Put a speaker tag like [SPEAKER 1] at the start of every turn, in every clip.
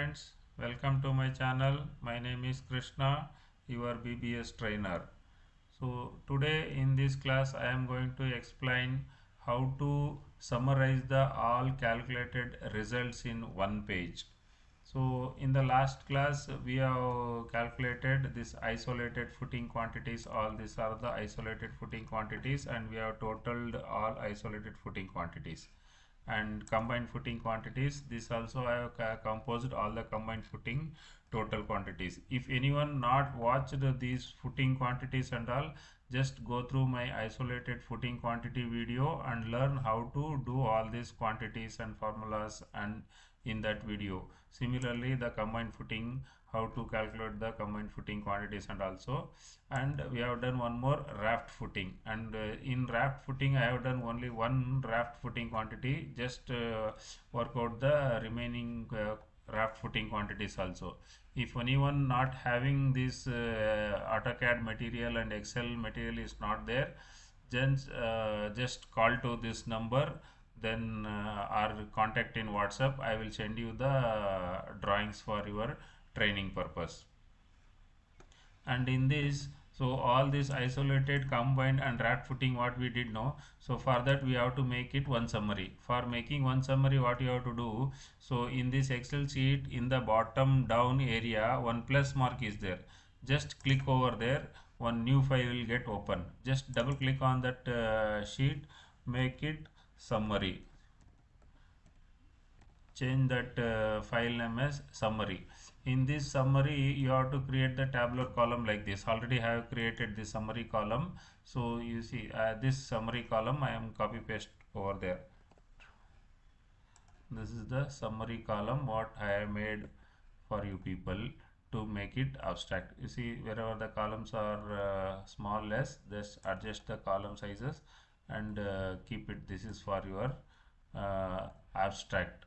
[SPEAKER 1] friends, welcome to my channel. My name is Krishna, your BBS trainer. So today in this class I am going to explain how to summarize the all calculated results in one page. So in the last class we have calculated this isolated footing quantities. All these are the isolated footing quantities and we have totaled all isolated footing quantities. And combined footing quantities, this also I have composed all the combined footing total quantities. If anyone not watched these footing quantities and all, just go through my isolated footing quantity video and learn how to do all these quantities and formulas and in that video. Similarly, the combined footing, how to calculate the combined footing quantities and we have done one more raft footing, and in raft footing I have done only one raft footing quantity. Just work out the remaining raft footing quantities also. If anyone not having this AutoCAD material and Excel material is not there, then just call to this number, then or contact in WhatsApp. I will send you the drawings for your training purpose. And in this, so all this isolated, combined and raft footing what we did know, so for that we have to make it one summary. For making one summary, what you have to do, so in this Excel sheet, in the bottom down area, one plus mark is there. Just click over there, one new file will get open. Just double click on that sheet, make it summary, change that file name as summary. In this summary you have to create the tabular column like this. Already I have created the summary column. So you see this summary column I am copy paste over there. This is the summary column what I have made for you people to make it abstract. You see, wherever the columns are small less, just adjust the column sizes and keep it. This is for your abstract.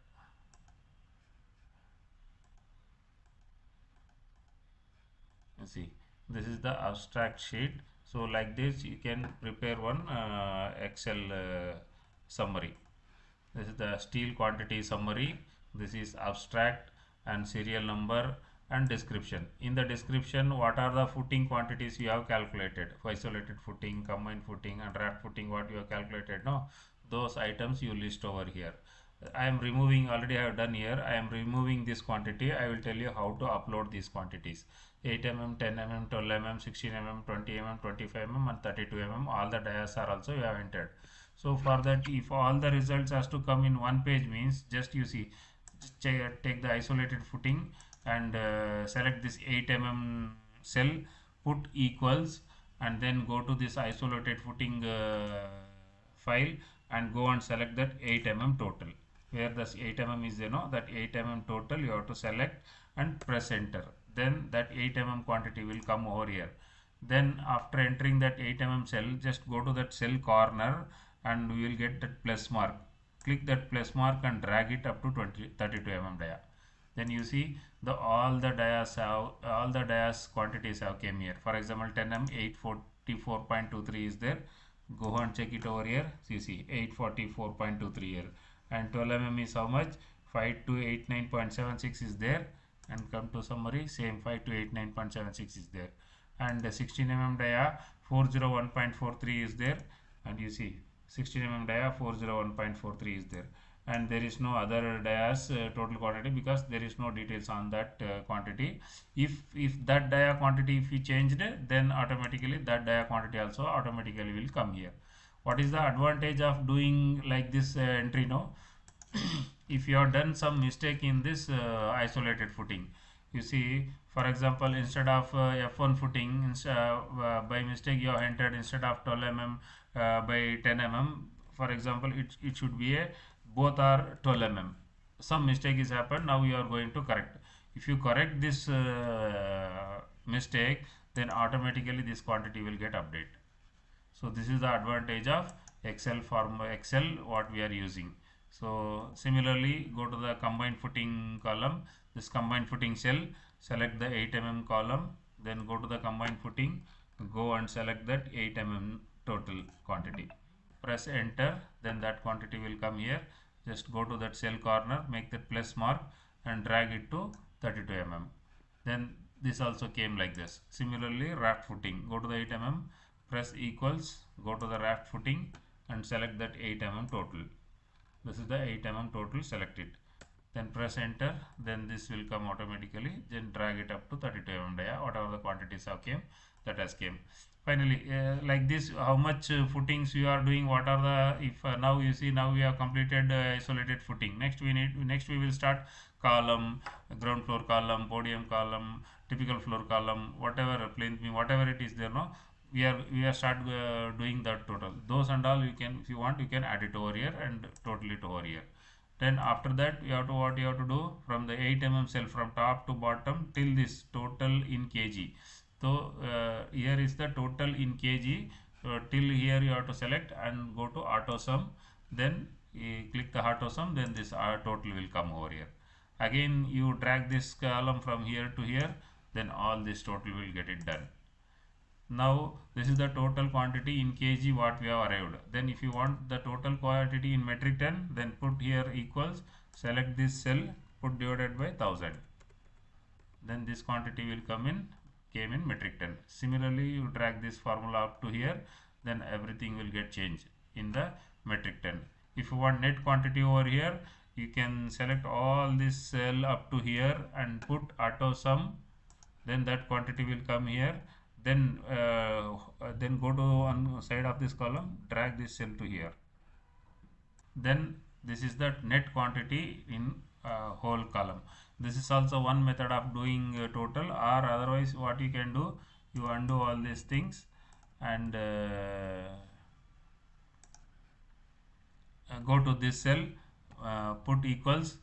[SPEAKER 1] You see, this is the abstract sheet. So like this you can prepare one Excel summary. This is the steel quantity summary, this is abstract and serial number and description. In the description, what are the footing quantities you have calculated, isolated footing, combined footing and raft footing, what you have calculated, no, those items you list over here. I am removing, already I have done here, I am removing this quantity. I will tell you how to upload these quantities. 8 mm, 10 mm, 12 mm, 16 mm, 20 mm, 25 mm and 32 mm, all the dias are also you have entered. So for that, if all the results has to come in one page, means just you see, just take the isolated footing and select this 8 mm cell, put equals and then go to this isolated footing file and go and select that 8 mm total. Where this 8 mm is, you know, that 8 mm total you have to select and press enter. Then that 8 mm quantity will come over here. Then after entering that 8 mm cell, just go to that cell corner and we will get that plus mark. Click that plus mark and drag it up to 32 mm dia. Then you see all the dias quantities have came here. For example, 10 mm 844.23 is there. Go and check it over here. So you see 844.23 here. And 12 mm is how much? 5289.76 is there. And come to summary, same 5289.76 is there. And the 16 mm dia 401.43 is there. And you see 16 mm dia 401.43 is there. And there is no other dias total quantity because there is no details on that quantity. If that dia quantity if we changed, then automatically that dia quantity also automatically will come here. What is the advantage of doing like this entry? No, if you have done some mistake in this isolated footing, you see, for example, instead of F1 footing, by mistake you have entered instead of 12 mm by 10 mm, for example, it should be a both are 12 mm. Some mistake is happened. Now you are going to correct. If you correct this mistake, then automatically this quantity will get updated. So this is the advantage of Excel what we are using. So similarly, go to the combined footing column, this combined footing cell, select the 8 mm column, then go to the combined footing, go and select that 8 mm total quantity. Press enter, then that quantity will come here. Just go to that cell corner, make that plus mark and drag it to 32 mm. Then this also came like this. Similarly, raft footing, go to the 8 mm, press equals, go to the raft footing and select that 8 mm total. This is the 8 mm total, select it. Then press enter, then this will come automatically. Then drag it up to 32 mm dia, whatever the quantities have came, that has came. Finally, like this, how much footings you are doing, what are the, if now you see, now we have completed isolated footing. Next we will start column, ground floor column, podium column, typical floor column, whatever plain beam, whatever it is there, no, we are start doing that total. Those and all you can, if you want, you can add it over here and total it over here. Then after that you have to, what you have to do, from the 8 mm cell from top to bottom till this total in kg. So here is the total in kg. Till here you have to select and go to auto sum, then click the auto sum, then this total will come over here. Again you drag this column from here to here, then all this total will get it done. Now this is the total quantity in kg what we have arrived. Then if you want the total quantity in metric ton, then put here equals, select this cell, put divided by 1000. Then this quantity will came in metric ton. Similarly, you drag this formula up to here, then everything will get changed in the metric ton. If you want net quantity over here, you can select all this cell up to here and put auto sum, then that quantity will come here. Then go to one side of this column, drag this cell to here. Then this is the net quantity in whole column. This is also one method of doing total, or otherwise what you can do, you undo all these things and go to this cell, put equals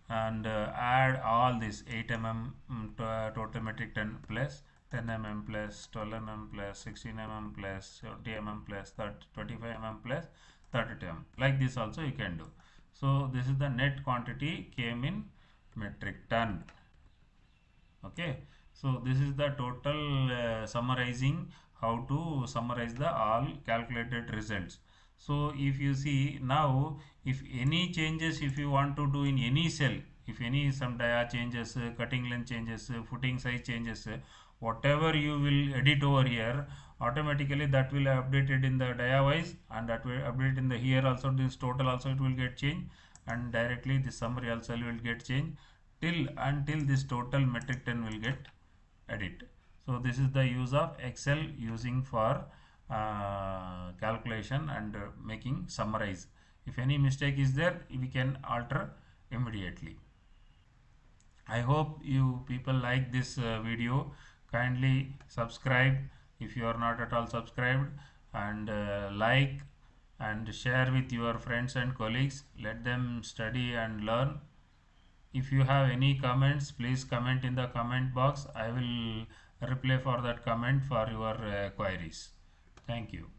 [SPEAKER 1] and add all this 8 mm total metric ton plus 10 mm plus 12 mm plus 16 mm plus 20 mm plus 25 mm plus 32 mm. Like this also you can do. So this is the net quantity came in metric ton. Okay, so this is the total summarizing, how to summarize the all calculated results. So if you see now, if any changes, if you want to do in any cell, if any some dia changes, cutting length changes, footing size changes, whatever you will edit over here, automatically that will updated in the dia wise, and that will update in the here also, this total also it will get changed, and directly this summary also will get changed till until this total metric ton will get edit. So this is the use of Excel using for calculation and making summarize. If any mistake is there, we can alter immediately. I hope you people like this video. Kindly subscribe if you are not at all subscribed, and like and share with your friends and colleagues. Let them study and learn. If you have any comments, please comment in the comment box. I will reply for that comment for your queries. Thank you.